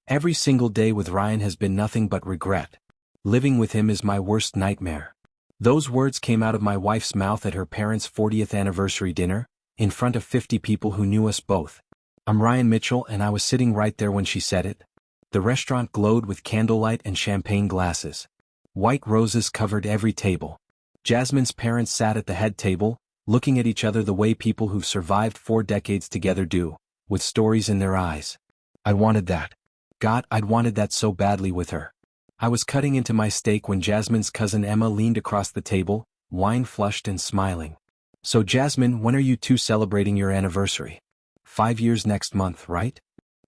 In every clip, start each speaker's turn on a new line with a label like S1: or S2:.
S1: Every single day with Ryan has been nothing but regret. Living with him is my worst nightmare. Those words came out of my wife's mouth at her parents' 40th anniversary dinner, in front of 50 people who knew us both. I'm Ryan Mitchell and I was sitting right there when she said it. The restaurant glowed with candlelight and champagne glasses. White roses covered every table. Jasmine's parents sat at the head table, looking at each other the way people who've survived 4 decades together do, with stories in their eyes. I wanted that. God, I'd wanted that so badly with her. I was cutting into my steak when Jasmine's cousin Emma leaned across the table, wine-flushed and smiling. So Jasmine, when are you two celebrating your anniversary? 5 years next month, right?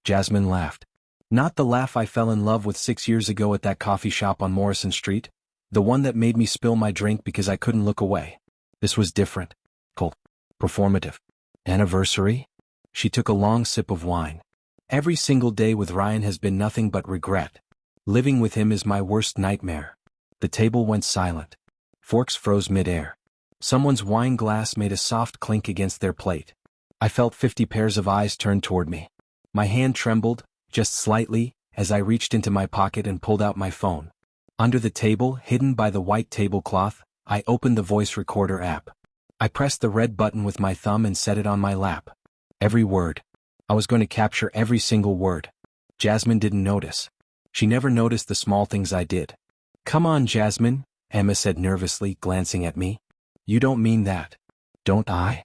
S1: Jasmine laughed. Not the laugh I fell in love with 6 years ago at that coffee shop on Morrison Street, the one that made me spill my drink because I couldn't look away. This was different. Cold. Performative. Anniversary? She took a long sip of wine. Every single day with Ryan has been nothing but regret. Living with him is my worst nightmare. The table went silent. Forks froze mid-air. Someone's wine glass made a soft clink against their plate. I felt 50 pairs of eyes turned toward me. My hand trembled, just slightly, as I reached into my pocket and pulled out my phone. Under the table, hidden by the white tablecloth, I opened the voice recorder app. I pressed the red button with my thumb and set it on my lap. Every word. I was going to capture every single word. Jasmine didn't notice. She never noticed the small things I did. Come on, Jasmine, Emma said nervously, glancing at me. You don't mean that. Don't I?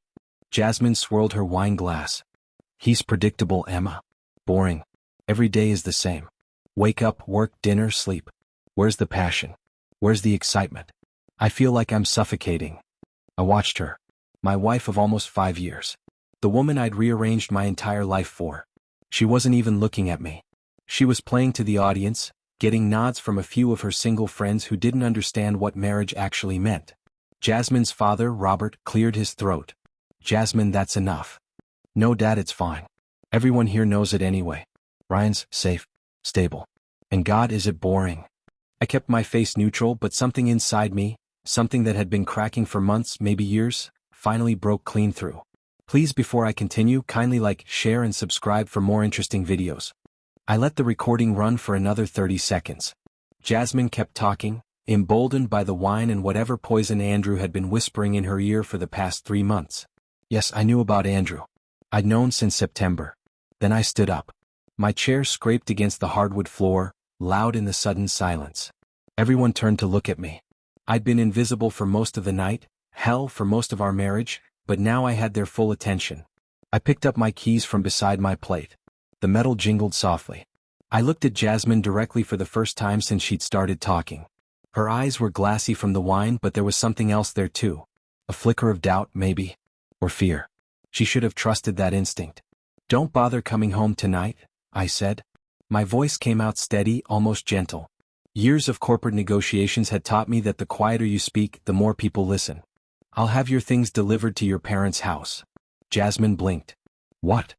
S1: Jasmine swirled her wine glass. He's predictable, Emma. Boring. Every day is the same. Wake up, work, dinner, sleep. Where's the passion? Where's the excitement? I feel like I'm suffocating. I watched her. My wife of almost 5 years. The woman I'd rearranged my entire life for. She wasn't even looking at me. She was playing to the audience, getting nods from a few of her single friends who didn't understand what marriage actually meant. Jasmine's father, Robert, cleared his throat. Jasmine, that's enough. No, Dad, it's fine. Everyone here knows it anyway. Ryan's safe, stable. And God, is it boring. I kept my face neutral, but something inside me, something that had been cracking for months, maybe years, finally broke clean through. Please, before I continue, kindly like, share and subscribe for more interesting videos. I let the recording run for another 30 seconds. Jasmine kept talking, emboldened by the wine and whatever poison Andrew had been whispering in her ear for the past 3 months. Yes, I knew about Andrew. I'd known since September. Then I stood up. My chair scraped against the hardwood floor, loud in the sudden silence. Everyone turned to look at me. I'd been invisible for most of the night, hell, for most of our marriage, but now I had their full attention. I picked up my keys from beside my plate. The metal jingled softly. I looked at Jasmine directly for the first time since she'd started talking. Her eyes were glassy from the wine, but there was something else there too. A flicker of doubt, maybe. Or fear. She should have trusted that instinct. Don't bother coming home tonight, I said. My voice came out steady, almost gentle. Years of corporate negotiations had taught me that the quieter you speak, the more people listen. I'll have your things delivered to your parents' house. Jasmine blinked. What?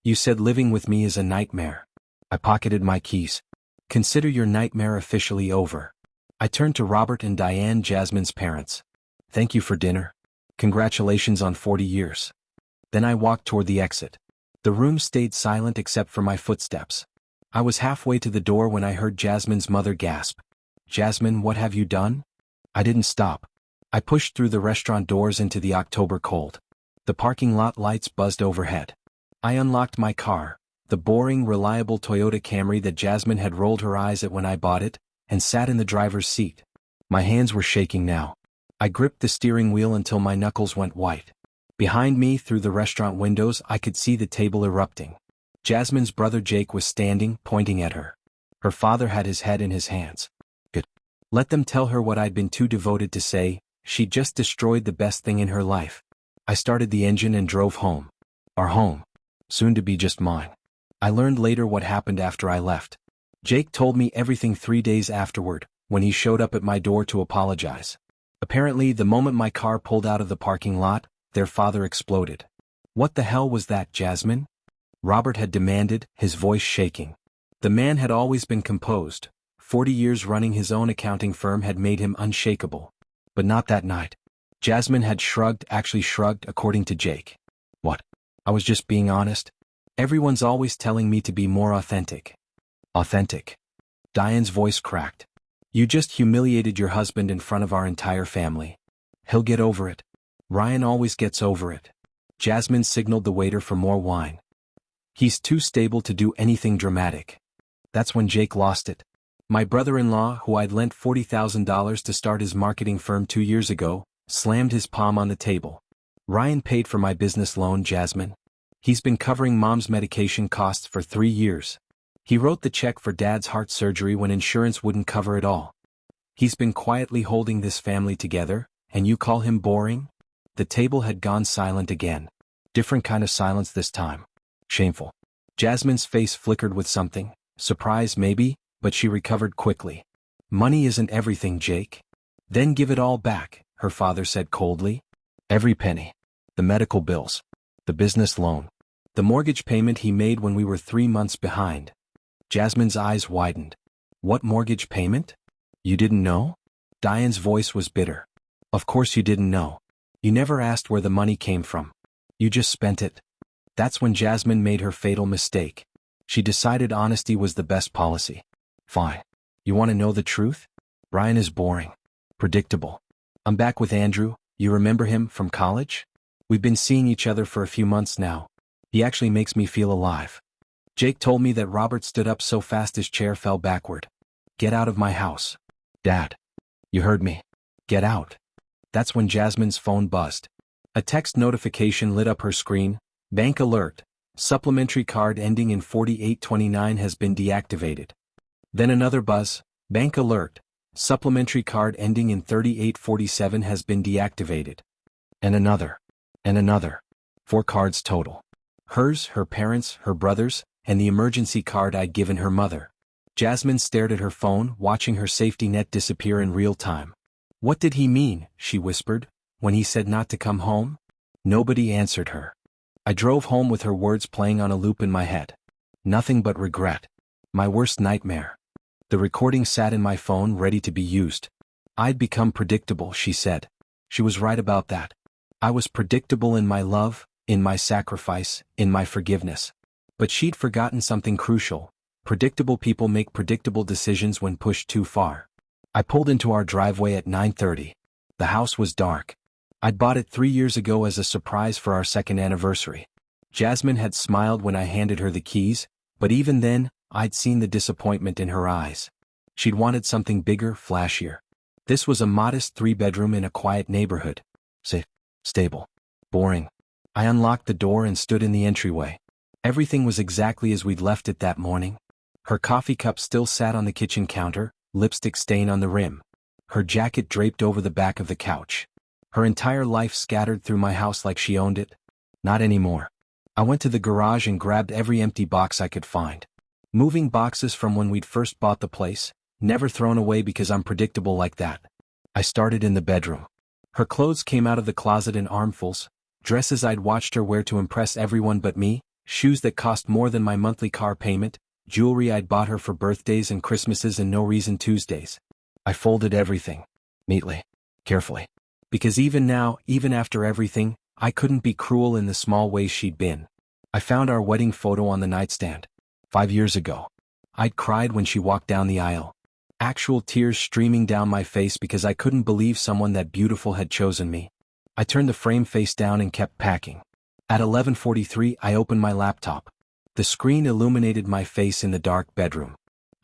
S1: You said living with me is a nightmare. I pocketed my keys. Consider your nightmare officially over. I turned to Robert and Diane, Jasmine's parents. Thank you for dinner. Congratulations on 40 years. Then I walked toward the exit. The room stayed silent except for my footsteps. I was halfway to the door when I heard Jasmine's mother gasp. Jasmine, what have you done? I didn't stop. I pushed through the restaurant doors into the October cold. The parking lot lights buzzed overhead. I unlocked my car, the boring, reliable Toyota Camry that Jasmine had rolled her eyes at when I bought it, and sat in the driver's seat. My hands were shaking now. I gripped the steering wheel until my knuckles went white. Behind me, through the restaurant windows, I could see the table erupting. Jasmine's brother Jake was standing, pointing at her. Her father had his head in his hands. Good. Let them tell her what I'd been too devoted to say. She'd just destroyed the best thing in her life. I started the engine and drove home. Our home. Soon to be just mine. I learned later what happened after I left. Jake told me everything 3 days afterward, when he showed up at my door to apologize. Apparently, the moment my car pulled out of the parking lot, their father exploded. What the hell was that, Jasmine? Robert had demanded, his voice shaking. The man had always been composed. 40 years running his own accounting firm had made him unshakable. But not that night. Jasmine had shrugged, actually shrugged, according to Jake. What? I was just being honest. Everyone's always telling me to be more authentic. Authentic. Diane's voice cracked. You just humiliated your husband in front of our entire family. He'll get over it. Ryan always gets over it. Jasmine signaled the waiter for more wine. He's too stable to do anything dramatic. That's when Jake lost it. My brother-in-law, who I'd lent $40,000 to start his marketing firm 2 years ago, slammed his palm on the table. Ryan paid for my business loan, Jasmine. He's been covering Mom's medication costs for 3 years. He wrote the check for Dad's heart surgery when insurance wouldn't cover it all. He's been quietly holding this family together, and you call him boring? The table had gone silent again. Different kind of silence this time. Shameful. Jasmine's face flickered with something, surprise maybe, but she recovered quickly. Money isn't everything, Jake. Then give it all back, her father said coldly. Every penny. The medical bills. The business loan. The mortgage payment he made when we were 3 months behind. Jasmine's eyes widened. What mortgage payment? You didn't know? Diane's voice was bitter. Of course you didn't know. You never asked where the money came from. You just spent it. That's when Jasmine made her fatal mistake. She decided honesty was the best policy. Fine. You want to know the truth? Ryan is boring. Predictable. I'm back with Andrew. You remember him from college? We've been seeing each other for a few months now. He actually makes me feel alive. Jake told me that Robert stood up so fast his chair fell backward. Get out of my house. Dad. You heard me. Get out. That's when Jasmine's phone buzzed. A text notification lit up her screen. Bank alert. Supplementary card ending in 4829 has been deactivated. Then another buzz. Bank alert. Supplementary card ending in 3847 has been deactivated. And another. And another. 4 cards total. Hers, her parents, her brothers, and the emergency card I'd given her mother. Jasmine stared at her phone, watching her safety net disappear in real time. What did he mean, she whispered, when he said not to come home? Nobody answered her. I drove home with her words playing on a loop in my head. Nothing but regret. My worst nightmare. The recording sat in my phone ready to be used. I'd become predictable, she said. She was right about that. I was predictable in my love, in my sacrifice, in my forgiveness. But she'd forgotten something crucial. Predictable people make predictable decisions when pushed too far. I pulled into our driveway at 9:30. The house was dark. I'd bought it 3 years ago as a surprise for our 2nd anniversary. Jasmine had smiled when I handed her the keys, but even then, I'd seen the disappointment in her eyes. She'd wanted something bigger, flashier. This was a modest 3-bedroom in a quiet neighborhood. Safe, stable, boring. I unlocked the door and stood in the entryway. Everything was exactly as we'd left it that morning. Her coffee cup still sat on the kitchen counter, lipstick stain on the rim. Her jacket draped over the back of the couch. Her entire life scattered through my house like she owned it. Not anymore. I went to the garage and grabbed every empty box I could find. Moving boxes from when we'd first bought the place, never thrown away because I'm predictable like that. I started in the bedroom. Her clothes came out of the closet in armfuls, dresses I'd watched her wear to impress everyone but me, shoes that cost more than my monthly car payment, jewelry I'd bought her for birthdays and Christmases and no reason Tuesdays. I folded everything. Neatly. Carefully. Because even now, even after everything, I couldn't be cruel in the small ways she'd been. I found our wedding photo on the nightstand. 5 years ago. I'd cried when she walked down the aisle. Actual tears streaming down my face because I couldn't believe someone that beautiful had chosen me. I turned the frame face down and kept packing. At 11:43 I opened my laptop. The screen illuminated my face in the dark bedroom.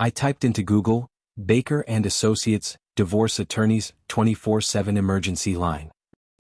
S1: I typed into Google, Baker and Associates, divorce attorneys, 24/7 emergency line.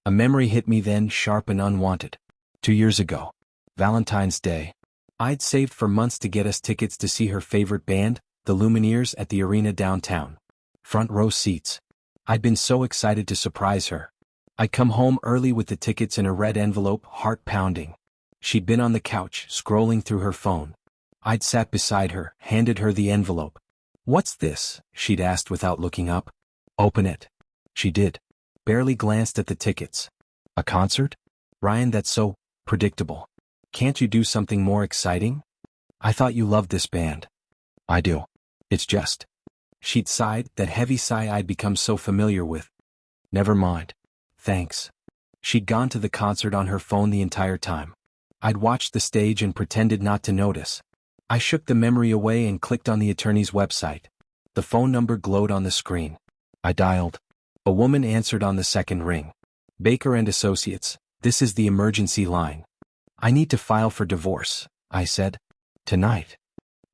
S1: A memory hit me then, sharp and unwanted. 2 years ago. Valentine's Day. I'd saved for months to get us tickets to see her favorite band, the Lumineers, at the arena downtown. Front row seats. I'd been so excited to surprise her. I'd come home early with the tickets in a red envelope, heart pounding. She'd been on the couch, scrolling through her phone. I'd sat beside her, handed her the envelope. "What's this?" she'd asked without looking up. "Open it." She did. Barely glanced at the tickets. "A concert? Ryan, that's so predictable. Can't you do something more exciting? I thought you loved this band." "I do. It's just." She'd sighed, that heavy sigh I'd become so familiar with. "Never mind. Thanks." She'd gone to the concert on her phone the entire time. I'd watched the stage and pretended not to notice. I shook the memory away and clicked on the attorney's website. The phone number glowed on the screen. I dialed. A woman answered on the second ring. Baker and Associates, this is the emergency line. I need to file for divorce, I said. Tonight.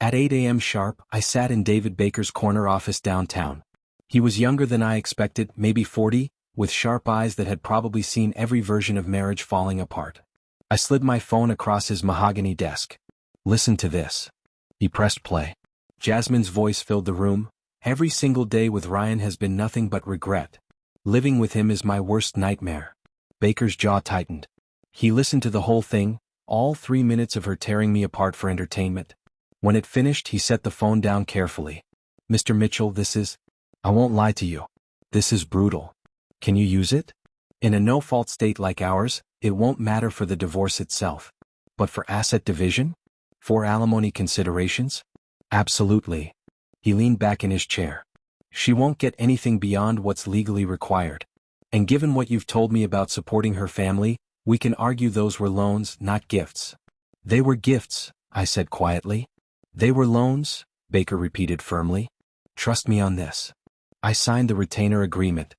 S1: At 8 a.m. sharp, I sat in David Baker's corner office downtown. He was younger than I expected, maybe 40, with sharp eyes that had probably seen every version of marriage falling apart. I slid my phone across his mahogany desk. Listen to this. He pressed play. Jasmine's voice filled the room. Every single day with Ryan has been nothing but regret. Living with him is my worst nightmare. Baker's jaw tightened. He listened to the whole thing, all 3 minutes of her tearing me apart for entertainment. When it finished, he set the phone down carefully. Mr. Mitchell, I won't lie to you. This is brutal. Can you use it? In a no-fault state like ours, it won't matter for the divorce itself. But for asset division? For alimony considerations? Absolutely. He leaned back in his chair. She won't get anything beyond what's legally required. And given what you've told me about supporting her family, we can argue those were loans, not gifts. They were gifts, I said quietly. They were loans, Baker repeated firmly. Trust me on this. I signed the retainer agreement.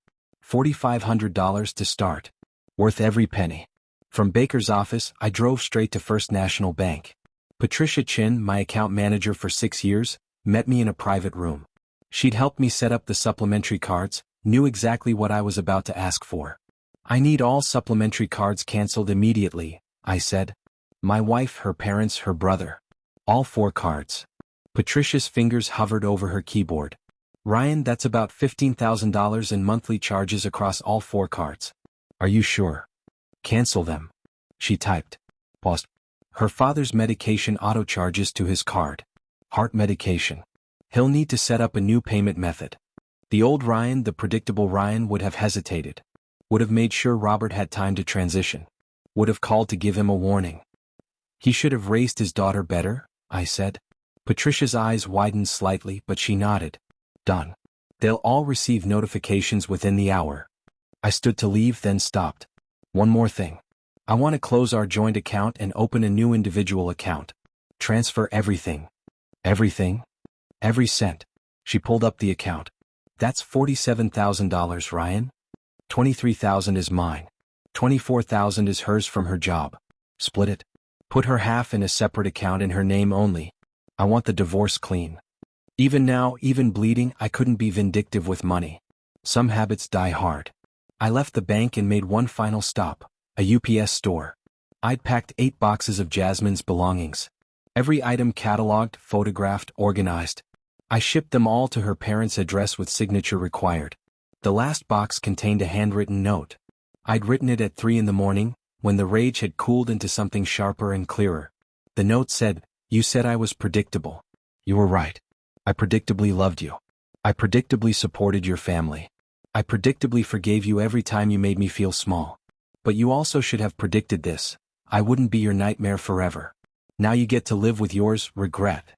S1: $4,500 to start. Worth every penny. From Baker's office, I drove straight to First National Bank. Patricia Chin, my account manager for 6 years, met me in a private room. She'd helped me set up the supplementary cards, knew exactly what I was about to ask for. I need all supplementary cards canceled immediately, I said. My wife, her parents, her brother. All 4 cards. Patricia's fingers hovered over her keyboard. Ryan, that's about $15,000 in monthly charges across all 4 cards. Are you sure? Cancel them. She typed. Paused. Her father's medication auto charges to his card. Heart medication. He'll need to set up a new payment method. The old Ryan, the predictable Ryan, would have hesitated. Would have made sure Robert had time to transition. Would have called to give him a warning. He should have raised his daughter better, I said. Patricia's eyes widened slightly, but she nodded. Done. They'll all receive notifications within the hour. I stood to leave, then stopped. One more thing. I want to close our joint account and open a new individual account. Transfer everything. Everything? Every cent. She pulled up the account. That's $47,000, Ryan. $23,000 is mine. $24,000 is hers from her job. Split it. Put her half in a separate account in her name only. I want the divorce clean. Even now, even bleeding, I couldn't be vindictive with money. Some habits die hard. I left the bank and made one final stop, a UPS store. I'd packed 8 boxes of Jasmine's belongings. Every item cataloged, photographed, organized. I shipped them all to her parents' address with signature required. The last box contained a handwritten note. I'd written it at 3 a.m, when the rage had cooled into something sharper and clearer. The note said, "You said I was predictable. You were right. I predictably loved you. I predictably supported your family. I predictably forgave you every time you made me feel small. But you also should have predicted this. I wouldn't be your nightmare forever. Now you get to live with yours, regret."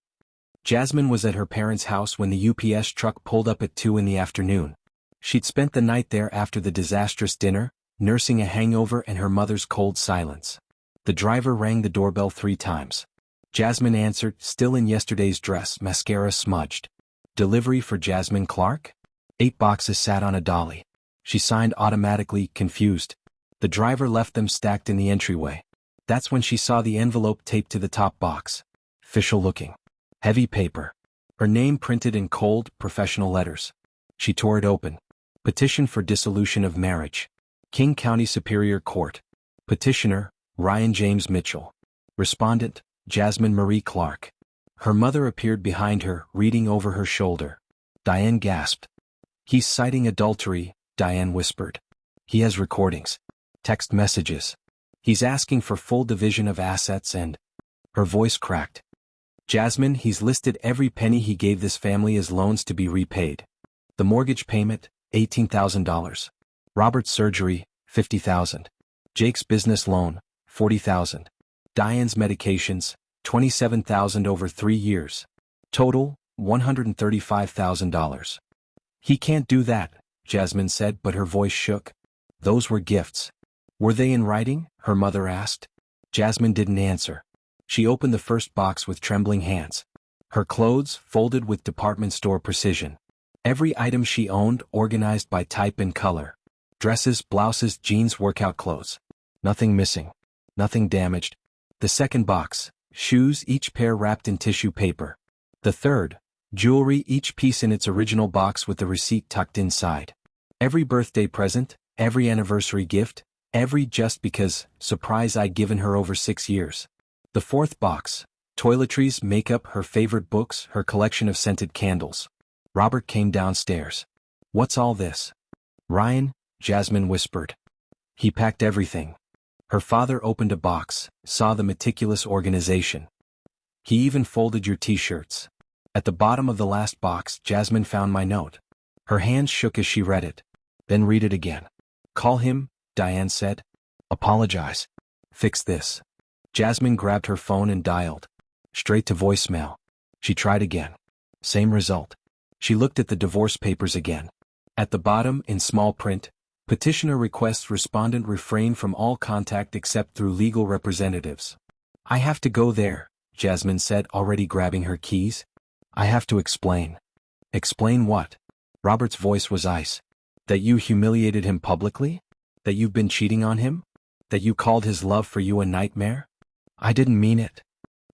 S1: Jasmine was at her parents' house when the UPS truck pulled up at 2 p.m. She'd spent the night there after the disastrous dinner, nursing a hangover and her mother's cold silence. The driver rang the doorbell 3 times. Jasmine answered, still in yesterday's dress, mascara smudged. Delivery for Jasmine Clark? 8 boxes sat on a dolly. She signed automatically, confused. The driver left them stacked in the entryway. That's when she saw the envelope taped to the top box. Official looking. Heavy paper. Her name printed in cold, professional letters. She tore it open. Petition for dissolution of marriage. King County Superior Court. Petitioner, Ryan James Mitchell. Respondent, Jasmine Marie Clark. Her mother appeared behind her, reading over her shoulder. Diane gasped. He's citing adultery, Diane whispered. He has recordings. Text messages. He's asking for full division of assets and... Her voice cracked. Jasmine, he's listed every penny he gave this family as loans to be repaid. The mortgage payment, $18,000. Robert's surgery, $50,000. Jake's business loan, $40,000. Diane's medications, $27,000 over 3 years. Total, $135,000. He can't do that, Jasmine said, but her voice shook. Those were gifts. Were they in writing? Her mother asked. Jasmine didn't answer. She opened the first box with trembling hands. Her clothes, folded with department store precision. Every item she owned, organized by type and color. Dresses, blouses, jeans, workout clothes. Nothing missing. Nothing damaged. The second box, shoes, each pair wrapped in tissue paper. The third, jewelry, each piece in its original box with the receipt tucked inside. Every birthday present, every anniversary gift, every just because surprise I'd given her over 6 years. The fourth box, toiletries, makeup, her favorite books, her collection of scented candles. Robert came downstairs. "What's all this?" "Ryan," Jasmine whispered. "He packed everything." Her father opened a box, saw the meticulous organization. "He even folded your t-shirts." At the bottom of the last box, Jasmine found my note. Her hands shook as she read it. "Then read it again." "Call him," Diane said. "Apologize. Fix this." Jasmine grabbed her phone and dialed. Straight to voicemail. She tried again. Same result. She looked at the divorce papers again. At the bottom, in small print, "Petitioner requests respondent refrain from all contact except through legal representatives." "I have to go there," Jasmine said, already grabbing her keys. "I have to explain." "Explain what?" Robert's voice was ice. "That you humiliated him publicly? That you've been cheating on him? That you called his love for you a nightmare?" "I didn't mean it."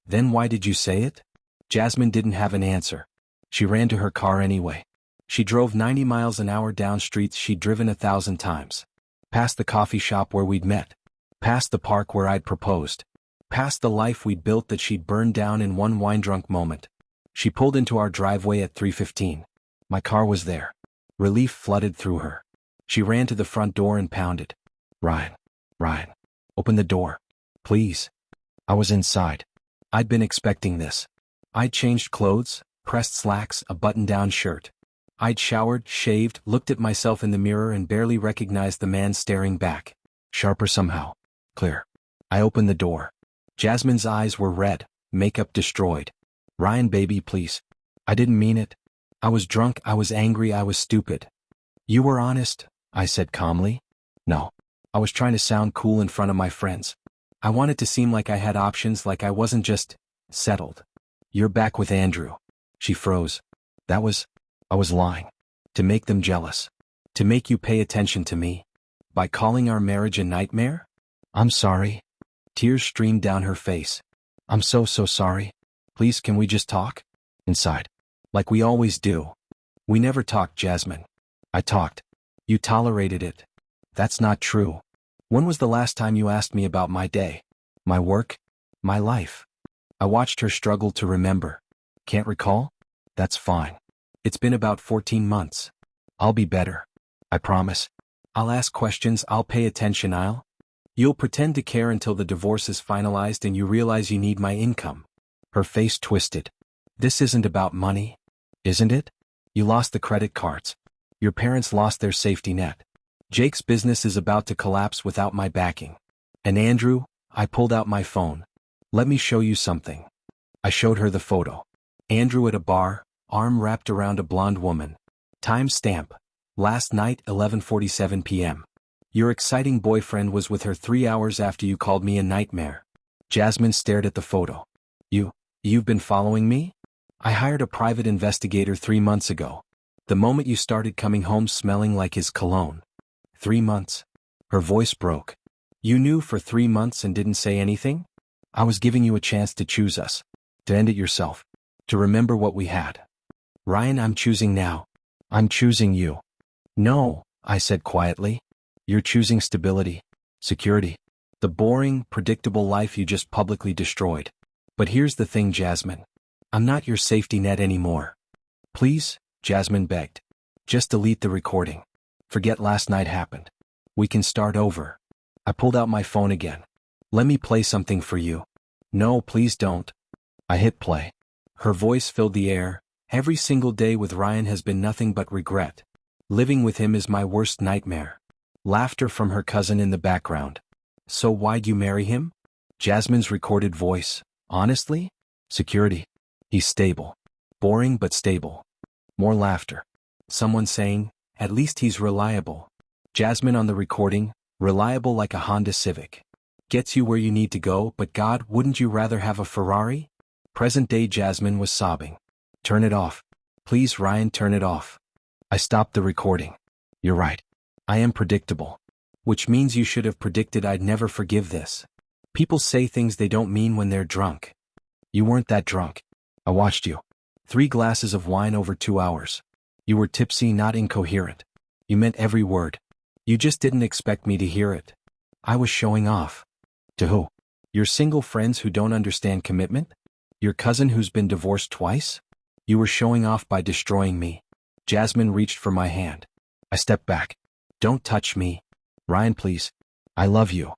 S1: "Then why did you say it?" Jasmine didn't have an answer. She ran to her car anyway. She drove 90 miles an hour down streets she'd driven 1,000 times. Past the coffee shop where we'd met. Past the park where I'd proposed. Past the life we'd built that she'd burned down in one wine-drunk moment. She pulled into our driveway at 3:15. My car was there. Relief flooded through her. She ran to the front door and pounded. "Ryan. Ryan. Open the door. Please." I was inside. I'd been expecting this. I'd changed clothes, pressed slacks, a button-down shirt. I'd showered, shaved, looked at myself in the mirror and barely recognized the man staring back. Sharper somehow. Clear. I opened the door. Jasmine's eyes were red, makeup destroyed. "Ryan, baby, please." "I didn't mean it. I was drunk, I was angry, I was stupid." "You were honest," I said calmly. "No. I was trying to sound cool in front of my friends. I wanted to seem like I had options, like I wasn't just settled." "You're back with Andrew." She froze. I was lying. To make them jealous. To make you pay attention to me. By calling our marriage a nightmare? "I'm sorry." Tears streamed down her face. "I'm so sorry. Please, can we just talk?" Inside. "Like we always do." "We never talked, Jasmine." "I talked. You tolerated it." "That's not true." "When was the last time you asked me about my day? My work? My life?" I watched her struggle to remember. "Can't recall?" "That's fine. It's been about 14 months. I'll be better. I promise. I'll ask questions, I'll pay attention, You'll pretend to care until the divorce is finalized and you realize you need my income." Her face twisted. "This isn't about money. Isn't it? You lost the credit cards. Your parents lost their safety net. Jake's business is about to collapse without my backing. And Andrew," I pulled out my phone. "Let me show you something." I showed her the photo. Andrew at a bar, arm wrapped around a blonde woman. Timestamp. Last night, 11:47 p.m. Your exciting boyfriend was with her 3 hours after you called me a nightmare. Jasmine stared at the photo. You've been following me? I hired a private investigator 3 months ago. The moment you started coming home smelling like his cologne. 3 months. Her voice broke. You knew for 3 months and didn't say anything? I was giving you a chance to choose us. To end it yourself. To remember what we had. Ryan, I'm choosing now. I'm choosing you. No, I said quietly. You're choosing stability. Security. The boring, predictable life you just publicly destroyed. But here's the thing, Jasmine. I'm not your safety net anymore. Please, Jasmine begged. Just delete the recording. Forget last night happened. We can start over. I pulled out my phone again. Let me play something for you. No, please don't. I hit play. Her voice filled the air. Every single day with Ryan has been nothing but regret. Living with him is my worst nightmare. Laughter from her cousin in the background. So why'd you marry him? Jasmine's recorded voice. Honestly? Security. He's stable. Boring but stable. More laughter. Someone saying, at least he's reliable. Jasmine on the recording, reliable like a Honda Civic. Gets you where you need to go, but God, wouldn't you rather have a Ferrari? Present-day Jasmine was sobbing. Turn it off. Please, Ryan, turn it off. I stopped the recording. You're right. I am predictable. Which means you should have predicted I'd never forgive this. People say things they don't mean when they're drunk. You weren't that drunk. I watched you. 3 glasses of wine over 2 hours. You were tipsy, not incoherent. You meant every word. You just didn't expect me to hear it. I was showing off. To who? Your single friends who don't understand commitment? Your cousin who's been divorced twice? You were showing off by destroying me. Jasmine reached for my hand. I stepped back. Don't touch me. Ryan, please. I love you.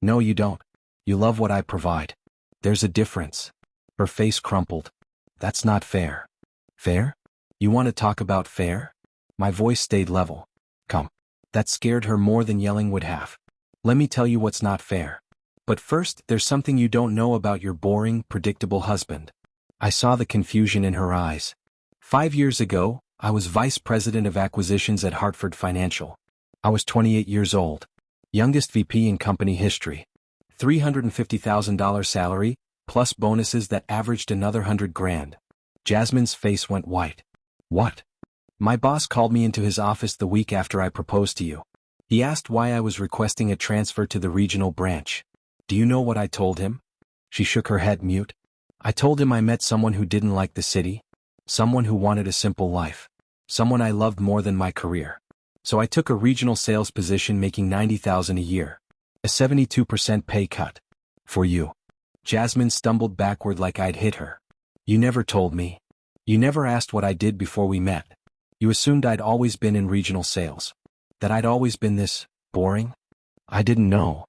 S1: No, you don't. You love what I provide. There's a difference. Her face crumpled. That's not fair. Fair? You want to talk about fair? My voice stayed level. Come. That scared her more than yelling would have. Let me tell you what's not fair. But first, there's something you don't know about your boring, predictable husband. I saw the confusion in her eyes. 5 years ago, I was vice president of acquisitions at Hartford Financial. I was 28 years old. Youngest VP in company history. $350,000 salary, plus bonuses that averaged another $100,000. Jasmine's face went white. What? My boss called me into his office the week after I proposed to you. He asked why I was requesting a transfer to the regional branch. Do you know what I told him? She shook her head mute. I told him I met someone who didn't like the city. Someone who wanted a simple life. Someone I loved more than my career. So I took a regional sales position making $90,000 a year. A 72% pay cut. For you. Jasmine stumbled backward like I'd hit her. You never told me. You never asked what I did before we met. You assumed I'd always been in regional sales. That I'd always been this boring? I didn't know.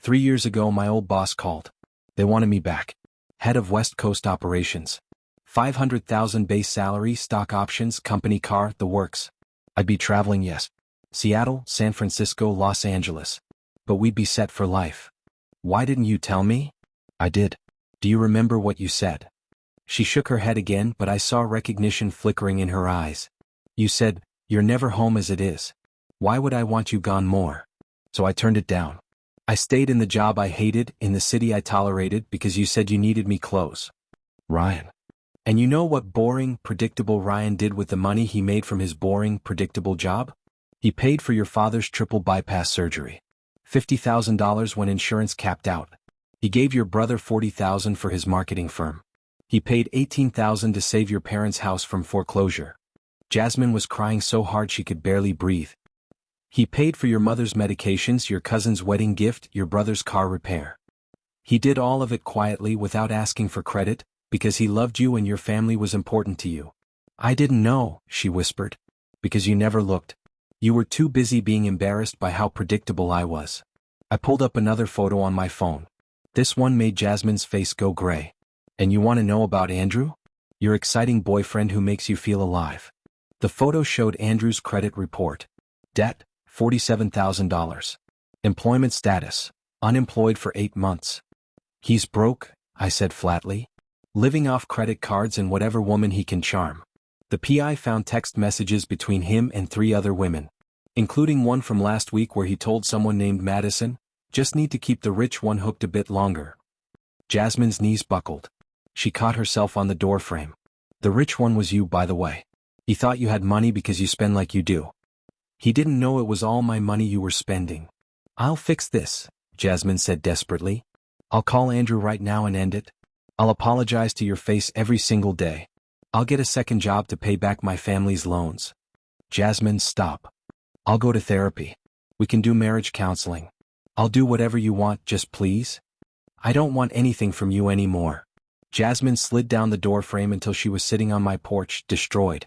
S1: 3 years ago my old boss called. They wanted me back. Head of West Coast operations. $500,000 base salary, stock options, company car, the works. I'd be traveling, yes. Seattle, San Francisco, Los Angeles. But we'd be set for life. Why didn't you tell me? I did. Do you remember what you said? She shook her head again, but I saw recognition flickering in her eyes. You said, you're never home as it is. Why would I want you gone more? So I turned it down. I stayed in the job I hated, in the city I tolerated, because you said you needed me close. Ryan. And you know what boring, predictable Ryan did with the money he made from his boring, predictable job? He paid for your father's triple bypass surgery. $50,000 when insurance capped out. He gave your brother $40,000 for his marketing firm. He paid $18,000 to save your parents' house from foreclosure. Jasmine was crying so hard she could barely breathe. He paid for your mother's medications, your cousin's wedding gift, your brother's car repair. He did all of it quietly without asking for credit, because he loved you and your family was important to you. I didn't know, she whispered. Because you never looked. You were too busy being embarrassed by how predictable I was. I pulled up another photo on my phone. This one made Jasmine's face go gray. And you want to know about Andrew? Your exciting boyfriend who makes you feel alive. The photo showed Andrew's credit report. Debt, $47,000. Employment status, unemployed for 8 months. He's broke, I said flatly. Living off credit cards and whatever woman he can charm. The PI found text messages between him and 3 other women, including one from last week where he told someone named Madison, just need to keep the rich one hooked a bit longer. Jasmine's knees buckled. She caught herself on the doorframe. The rich one was you, by the way. He thought you had money because you spend like you do. He didn't know it was all my money you were spending. I'll fix this, Jasmine said desperately. I'll call Andrew right now and end it. I'll apologize to your face every single day. I'll get a second job to pay back my family's loans. Jasmine, stop. I'll go to therapy. We can do marriage counseling. I'll do whatever you want, just please. I don't want anything from you anymore. Jasmine slid down the doorframe until she was sitting on my porch, destroyed.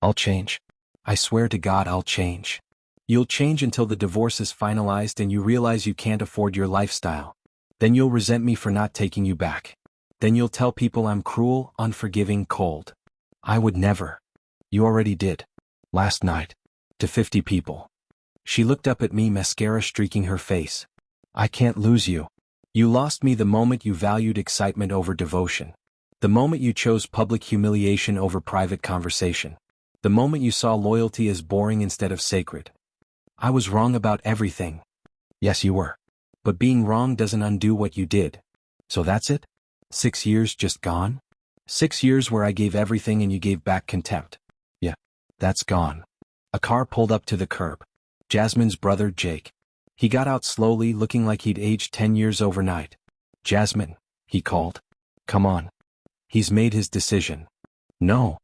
S1: I'll change. I swear to God I'll change. You'll change until the divorce is finalized and you realize you can't afford your lifestyle. Then you'll resent me for not taking you back. Then you'll tell people I'm cruel, unforgiving, cold. I would never. You already did. Last night. To 50 people. She looked up at me, mascara streaking her face. I can't lose you. You lost me the moment you valued excitement over devotion. The moment you chose public humiliation over private conversation. The moment you saw loyalty as boring instead of sacred. I was wrong about everything. Yes, you were. But being wrong doesn't undo what you did. So that's it? 6 years just gone? 6 years where I gave everything and you gave back contempt. Yeah, that's gone. A car pulled up to the curb. Jasmine's brother, Jake. He got out slowly, looking like he'd aged 10 years overnight. Jasmine, he called. Come on. He's made his decision. No.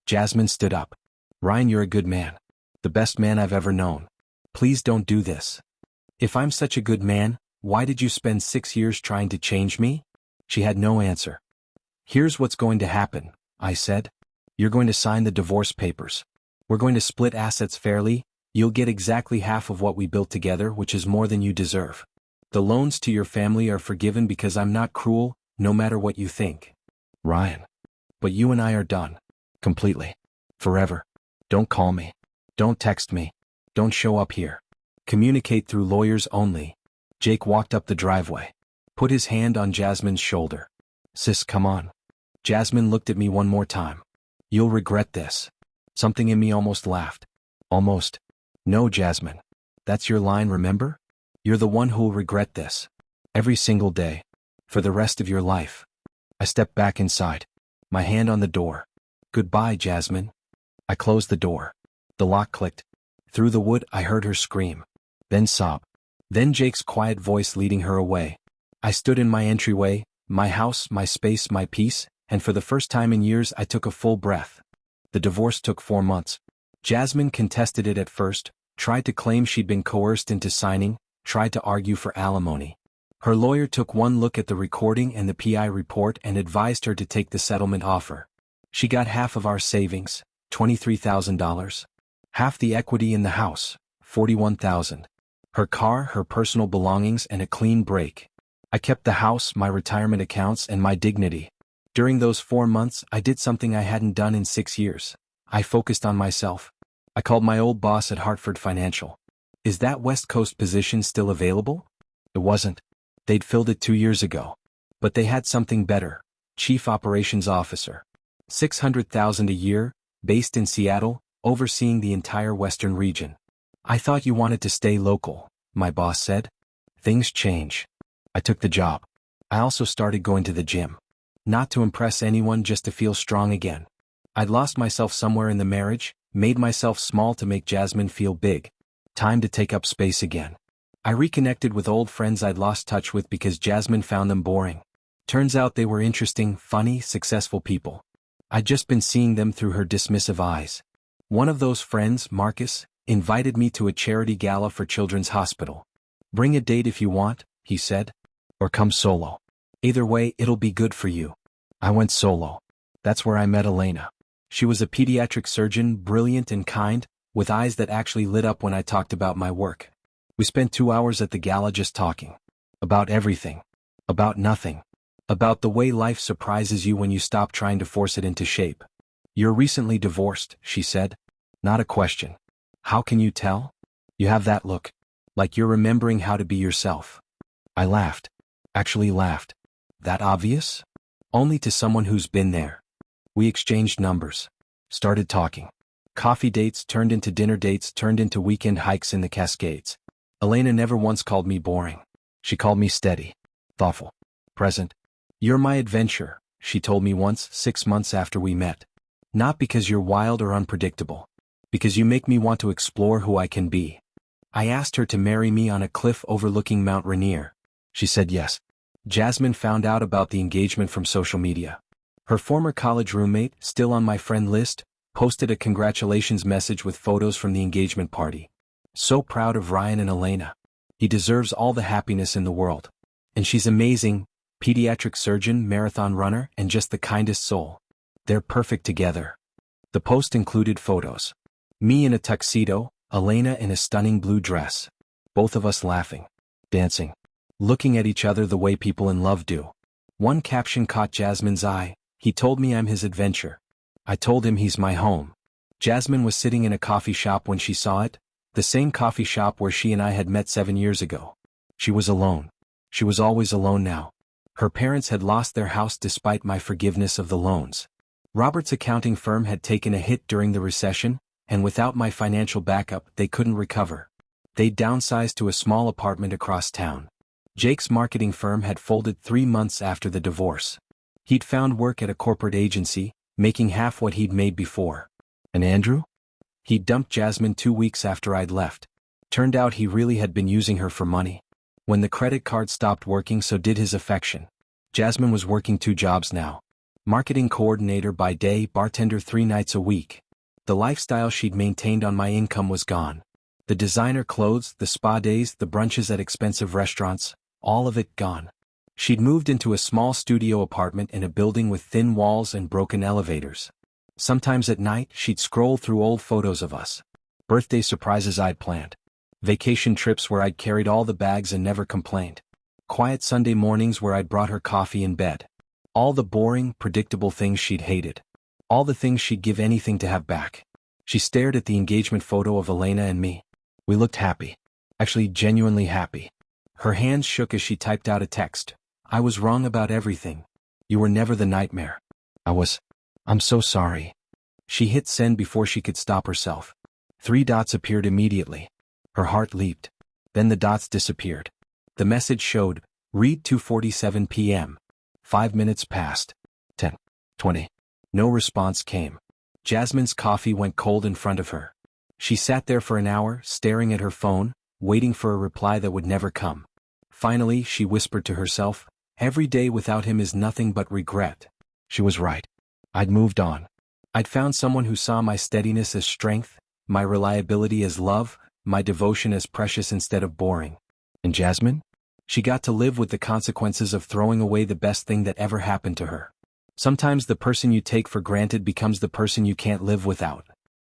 S1: Jasmine stood up. Ryan, you're a good man. The best man I've ever known. Please don't do this. If I'm such a good man, why did you spend 6 years trying to change me? She had no answer. Here's what's going to happen, I said. You're going to sign the divorce papers. We're going to split assets fairly. You'll get exactly half of what we built together, which is more than you deserve. The loans to your family are forgiven because I'm not cruel, no matter what you think. Ryan. But you and I are done. Completely. Forever. Don't call me. Don't text me. Don't show up here. Communicate through lawyers only. Jake walked up the driveway. Put his hand on Jasmine's shoulder. Sis, come on. Jasmine looked at me one more time. You'll regret this. Something in me almost laughed. Almost. No, Jasmine. That's your line, remember? You're the one who'll regret this. Every single day. For the rest of your life. I stepped back inside. My hand on the door. Goodbye, Jasmine. I closed the door. The lock clicked. Through the wood I heard her scream. Then sob. Then Jake's quiet voice leading her away. I stood in my entryway, my house, my space, my peace, and for the first time in years I took a full breath. The divorce took 4 months. Jasmine contested it at first, tried to claim she'd been coerced into signing, tried to argue for alimony. Her lawyer took one look at the recording and the PI report and advised her to take the settlement offer. She got half of our savings, $23,000. Half the equity in the house, $41,000. Her car, her personal belongings, and a clean break. I kept the house, my retirement accounts, and my dignity. During those 4 months, I did something I hadn't done in 6 years. I focused on myself. I called my old boss at Hartford Financial. Is that West Coast position still available? It wasn't. They'd filled it 2 years ago. But they had something better. Chief Operations Officer. $600,000 a year, based in Seattle, overseeing the entire Western region. I thought you wanted to stay local, my boss said. Things change. I took the job. I also started going to the gym. Not to impress anyone, just to feel strong again. I'd lost myself somewhere in the marriage, made myself small to make Jasmine feel big. Time to take up space again. I reconnected with old friends I'd lost touch with because Jasmine found them boring. Turns out they were interesting, funny, successful people. I'd just been seeing them through her dismissive eyes. One of those friends, Marcus, invited me to a charity gala for Children's Hospital. Bring a date if you want, he said. Or come solo. Either way, it'll be good for you. I went solo. That's where I met Elena. She was a pediatric surgeon, brilliant and kind, with eyes that actually lit up when I talked about my work. We spent 2 hours at the gala just talking. About everything. About nothing. About the way life surprises you when you stop trying to force it into shape. You're recently divorced, she said. Not a question. How can you tell? You have that look. Like you're remembering how to be yourself. I laughed. Actually laughed. That obvious? Only to someone who's been there. We exchanged numbers. Started talking. Coffee dates turned into dinner dates, turned into weekend hikes in the Cascades. Elena never once called me boring. She called me steady. Thoughtful. Present. You're my adventure, she told me once, 6 months after we met. Not because you're wild or unpredictable. Because you make me want to explore who I can be. I asked her to marry me on a cliff overlooking Mount Rainier. She said yes. Jasmine found out about the engagement from social media. Her former college roommate, still on my friend list, posted a congratulations message with photos from the engagement party. So proud of Ryan and Elena. He deserves all the happiness in the world. And she's amazing, pediatric surgeon, marathon runner, and just the kindest soul. They're perfect together. The post included photos. Me in a tuxedo, Elena in a stunning blue dress. Both of us laughing, dancing, looking at each other the way people in love do. One caption caught Jasmine's eye. He told me I'm his adventure. I told him he's my home. Jasmine was sitting in a coffee shop when she saw it, the same coffee shop where she and I had met 7 years ago. She was alone. She was always alone now. Her parents had lost their house despite my forgiveness of the loans. Robert's accounting firm had taken a hit during the recession, and without my financial backup, they couldn't recover. They downsized to a small apartment across town. Jake's marketing firm had folded 3 months after the divorce. He'd found work at a corporate agency, making half what he'd made before. And Andrew? He dumped Jasmine 2 weeks after I'd left. Turned out he really had been using her for money. When the credit card stopped working, so did his affection. Jasmine was working 2 jobs now. Marketing coordinator by day, bartender 3 nights a week. The lifestyle she'd maintained on my income was gone. The designer clothes, the spa days, the brunches at expensive restaurants, all of it gone. She'd moved into a small studio apartment in a building with thin walls and broken elevators. Sometimes at night, she'd scroll through old photos of us. Birthday surprises I'd planned. Vacation trips where I'd carried all the bags and never complained. Quiet Sunday mornings where I'd brought her coffee in bed. All the boring, predictable things she'd hated. All the things she'd give anything to have back. She stared at the engagement photo of Elena and me. We looked happy. Actually, genuinely happy. Her hands shook as she typed out a text. I was wrong about everything. You were never the nightmare. I'm so sorry. She hit send before she could stop herself. 3 dots appeared immediately. Her heart leaped. Then the dots disappeared. The message showed, read 2:47 p.m. 5 minutes passed. 10. 20. No response came. Jasmine's coffee went cold in front of her. She sat there for an hour, staring at her phone, waiting for a reply that would never come. Finally, she whispered to herself, every day without him is nothing but regret. She was right. I'd moved on. I'd found someone who saw my steadiness as strength, my reliability as love, my devotion as precious instead of boring. And Jasmine? She got to live with the consequences of throwing away the best thing that ever happened to her. Sometimes the person you take for granted becomes the person you can't live without.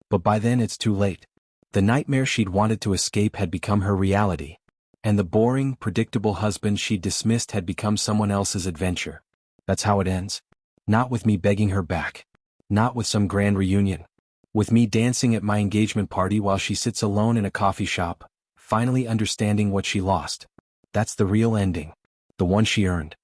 S1: But by then it's too late. The nightmare she'd wanted to escape had become her reality. And the boring, predictable husband she'd dismissed had become someone else's adventure. That's how it ends. Not with me begging her back. Not with some grand reunion. With me dancing at my engagement party while she sits alone in a coffee shop, finally understanding what she lost. That's the real ending. The one she earned.